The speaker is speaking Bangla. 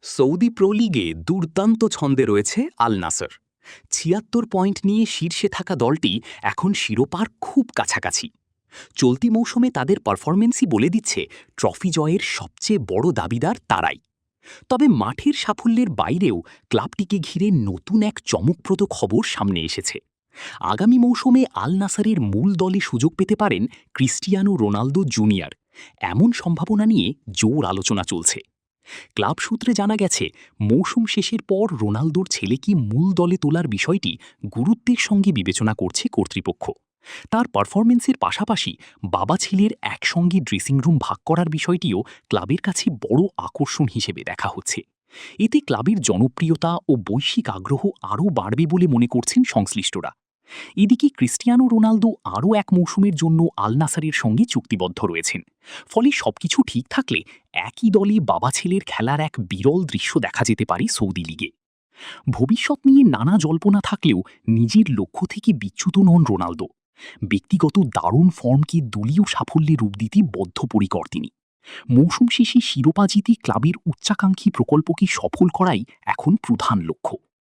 সৌদি প্রো লিগে দুর্দান্ত ছন্দে রয়েছে আল নাসর। ৭৬ পয়েন্ট নিয়ে শীর্ষে থাকা দলটি এখন শিরোপার খুব কাছাকাছি। চলতি মৌসুমে তাদের পারফরমেন্সই বলে দিচ্ছে ট্রফি জয়ের সবচেয়ে বড় দাবিদার তারাই। তবে মাঠের সাফল্যের বাইরেও ক্লাবটিকে ঘিরে নতুন এক চমকপ্রদ খবর সামনে এসেছে। আগামী মৌসুমে আল নাসরের মূল দলে সুযোগ পেতে পারেন ক্রিস্টিয়ানো রোনালদো জুনিয়র। এমন সম্ভাবনা নিয়ে জোর আলোচনা চলছে। ক্লাব সূত্রে জানা গেছে, মৌসুম শেষের পর রোনালদোর ছেলেকে মূল দলে তোলার বিষয়টি গুরুত্বের সঙ্গে বিবেচনা করছে কর্তৃপক্ষ। তার পারফরমেন্সের পাশাপাশি বাবা ছেলের একসঙ্গে ড্রেসিং রুম ভাগ করার বিষয়টিও ক্লাবের কাছে বড় আকর্ষণ হিসেবে দেখা হচ্ছে। এতে ক্লাবের জনপ্রিয়তা ও বৈশ্বিক আগ্রহ আরও বাড়বে বলে মনে করছেন সংশ্লিষ্টরা। এদিকে ক্রিস্টিয়ানো রোনালদো আরও এক মৌসুমের জন্য আল নাসরের সঙ্গে চুক্তিবদ্ধ রয়েছেন। ফলে সবকিছু ঠিক থাকলে একই দলে বাবা ছেলের খেলার এক বিরল দৃশ্য দেখা যেতে পারে সৌদি লিগে। ভবিষ্যৎ নিয়ে নানা জল্পনা থাকলেও নিজের লক্ষ্য থেকে বিচ্যুত নন রোনালদো। ব্যক্তিগত দারুণ ফর্মকে দলীয় সাফল্যে রূপ দিতে বদ্ধপরিকর তিনি। মৌসুম শেষে শিরোপা জিতে ক্লাবের উচ্চাকাঙ্ক্ষী প্রকল্পকে সফল করাই এখন প্রধান লক্ষ্য।